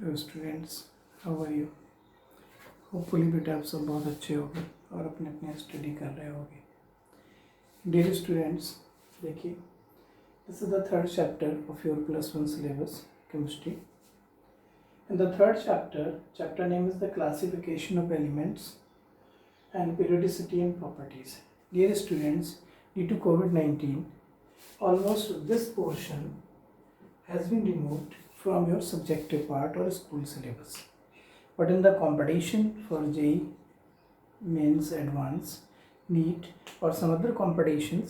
Hello students, how are you. Hopefully बेटा आप सब बहुत अच्छे होंगे और अपने अपने स्टडी कर रहे होंगे। डियर स्टूडेंट्स, देखिए, this is the third chapter of your +1 syllabus chemistry. In the third chapter name is the classification of elements and periodicity and properties. Dear students, due to COVID-19, almost this portion has been removed from your subjective part or school syllabus. But in the competition for JEE Mains Advanced, NEET or some other competitions,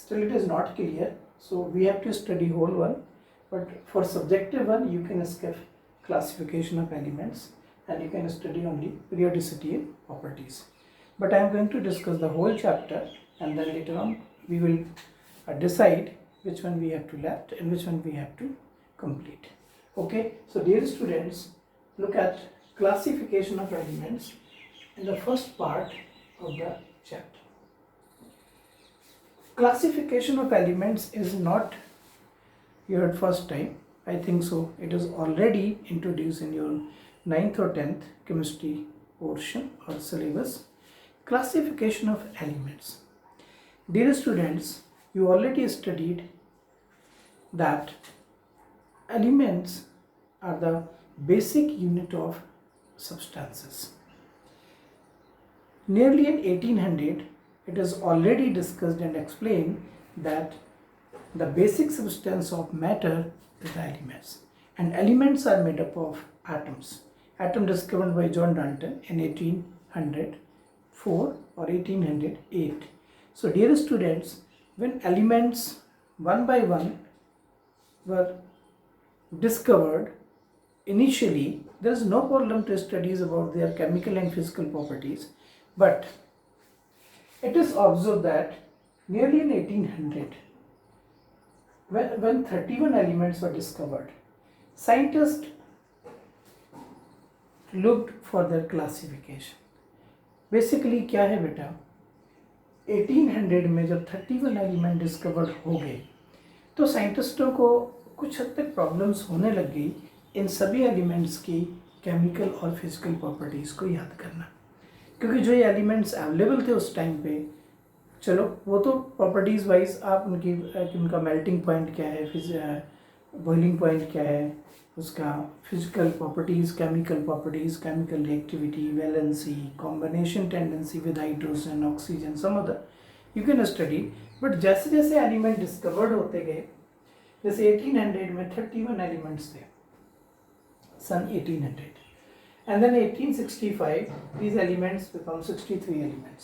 still it is not clear. So we have to study whole one. But for subjective one, you can skip classification of elements and you can study only periodicity and properties. But I am going to discuss the whole chapter and then later on we will decide which one we have to left and which one we have to complete. Okay, so dear students, look at classification of elements in the first part of the chapter. Classification of elements is not your first time. I think so. It is already introduced in your 9th or 10th chemistry portion or syllabus. Classification of elements. Dear students, you already studied that elements are the basic unit of substances. Nearly in 1800, it is already discussed and explained that the basic substance of matter is the elements, and elements are made up of atoms. Atom discovered by John Dalton in 1804 or 1808. So dear students, when elements one by one were discovered, initially there is no problem to studies about their chemical and physical properties, but it is observed that nearly in 1800, when 31 elements were discovered, scientists looked for their classification. Basically क्या है बेटा, 1800 में जब 31 element discovered हो गए तो साइंटिस्टों को कुछ हद तक प्रॉब्लम्स होने लग गई इन सभी एलिमेंट्स की केमिकल और फिजिकल प्रॉपर्टीज़ को याद करना, क्योंकि जो ये एलिमेंट्स अवेलेबल थे उस टाइम पे, चलो वो तो प्रॉपर्टीज़ वाइज आप उनका मेल्टिंग पॉइंट क्या है, बॉइलिंग पॉइंट क्या है, उसका physical properties, chemical reactivity, valency, combination tendency with hydrogen, oxygen, some other you can study. But जैसे जैसे एलिमेंट डिस्कवर्ड होते गए, जैसे 1800 में 31 एलिमेंट्स थे, सन 1800, and then 1865 these elements become 63 elements.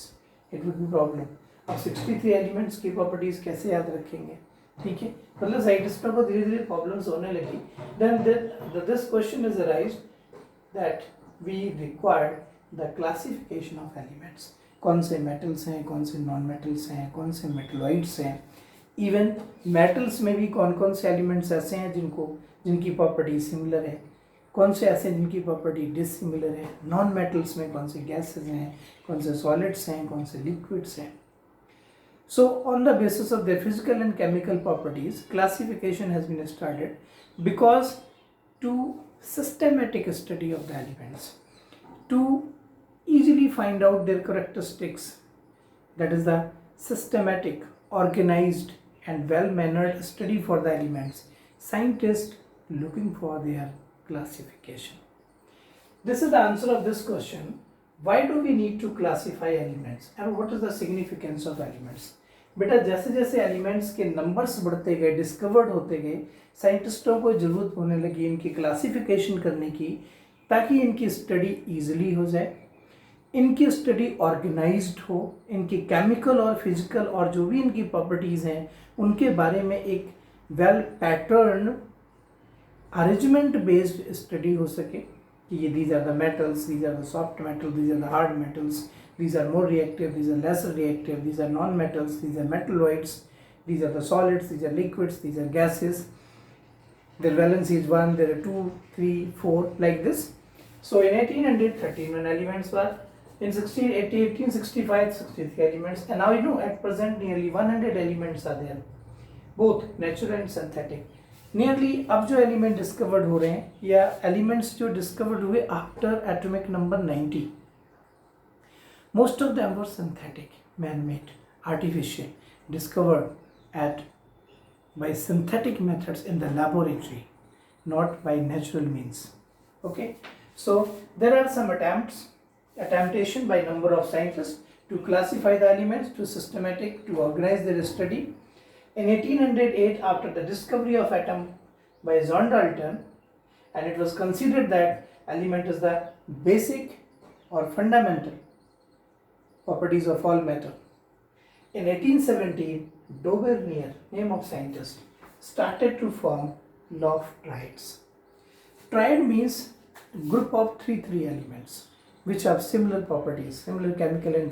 It would be problem. अब 63 एलिमेंट्स की प्रॉपर्टीज़ कैसे याद रखेंगे, ठीक है, मतलब साइंटिस्टों को धीरे धीरे प्रॉब्लम्स होने लगी. Then this question is arised that we required the classification of elements. कौन से मेटल्स हैं, कौन से नॉन मेटल्स हैं, कौन से मेटलॉइड्स हैं, इवन मेटल्स में भी कौन कौन से एलिमेंट्स ऐसे हैं जिनकी प्रॉपर्टी सिमिलर है, कौन से ऐसे जिनकी प्रॉपर्टी डिसिमिलर है, नॉन मेटल्स में कौन से गैसेस हैं, कौन से सॉलिड्स हैं, कौन से लिक्विड्स हैं. So on the basis of their physical and chemical properties, classification has been started because to systematic study of the elements, to easily find out their characteristics, that is the systematic, organized and well-mannered study for the elements, scientists looking for their classification. This is the answer of this question. Why do we need to classify elements and what is the significance of elements? बेटा जैसे जैसे elements के numbers बढ़ते गए, discovered होते गए, साइंटिस्टों को ज़रूरत होने लगी इनकी क्लासिफिकेशन करने की, ताकि इनकी स्टडी ईजिली हो जाए, इनकी स्टडी ऑर्गेनाइज्ड हो, इनकी केमिकल और फिजिकल और जो भी इनकी प्रॉपर्टीज़ हैं उनके बारे में एक well pattern arrangement based study हो सके कि ये these are the metals, these are the soft metals, these are the hard metals, these are more reactive, these are less reactive, these are non-metals, these are metalloids, these are the solids, these are liquids, these are gases, their valency is 1, there are 2, 3, 4, like this. So in 1813 when elements were, in 1865 63 elements, and now at present nearly 100 elements are there, both natural and synthetic. Nearly अब जो element discovered हो रहे हैं या elements जो discovered हुए after atomic number 90, most of them were synthetic, man made, artificial, discovered at by synthetic methods in the laboratory, not by natural means. Okay, so there are some attemptation by number of scientists to classify the elements, to organize their study. In 1808, after the discovery of atom by John Dalton, and it was considered that element is the basic or fundamental properties of all matter. In 1817, Dauvergne, name of scientist, started to form law of triads. Triad means group of three elements which have similar properties, similar chemical and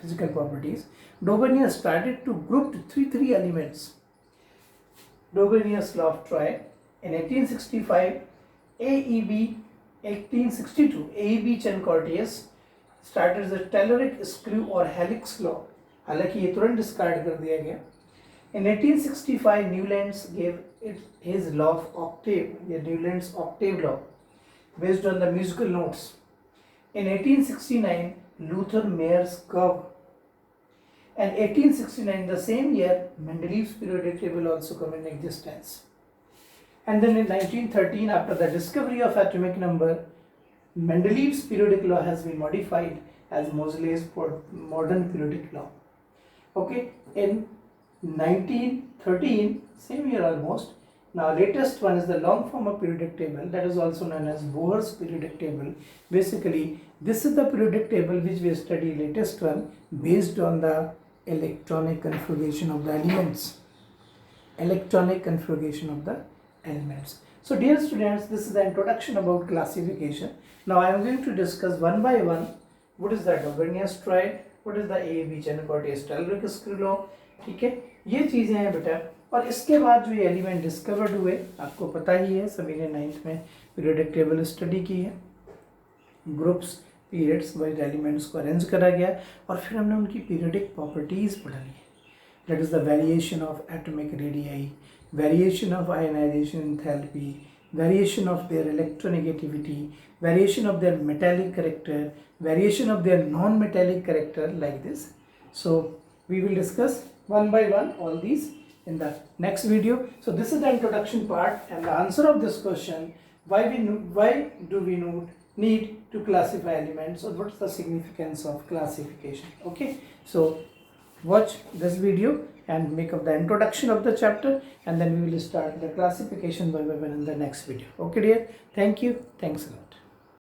physical properties. Dauvergne started to group three elements. Dauvernier's law of triad. In 1865, 1862, AEB Chen-Cortius started the telluric screw or helix law. हालांकि ये तुरंत discard कर दिया गया. In 1865, Newlands gave it his law of octave, the Newlands octave law, based on the musical notes. In 1869, Luther Mayer's curve. And 1869, the same year, Mendeleev's periodic table also come in existence. And then in 1913, after the discovery of atomic number, Mendeleev's periodic law has been modified as Moseley's modern periodic law. Okay, in 1913, same year almost, now latest one is the long form of periodic table, that is also known as Bohr's periodic table. Basically, this is the periodic table which we study, latest one, based on the electronic configuration of the elements. Electronic configuration of the elements. So dear students, this is the introduction about classification. Now I am going to discuss one by one what is the Dauvernier's triad, what is the AEB Chen-Cortius telluric screw law. ठीक है, ये चीज़ें हैं बेटा. और इसके बाद जो ये एलिमेंट डिस्कवर्ड हुए, आपको पता ही है, सभी ने 9th में पीरियोडिक टेबल स्टडी की है. ग्रुप्स, पीरियड्स वाइज एलिमेंट्स को अरेंज करा गया और फिर हमने उनकी पीरियोडिक प्रॉपर्टीज़ पढ़ा ली. That is the variation of atomic radii, variation of ionisation enthalpy, variation of their electronegativity, variation of their metallic character, variation of their non-metallic character, like this. So we will discuss one by one all these in the next video. So this is the introduction part, and the answer of this question, why do we need to classify elements, or what's the significance of classification. Okay, so watch this video and make up the introduction of the chapter, and then we will start the classification by in the next video. Okay dear, thank you, thanks a lot.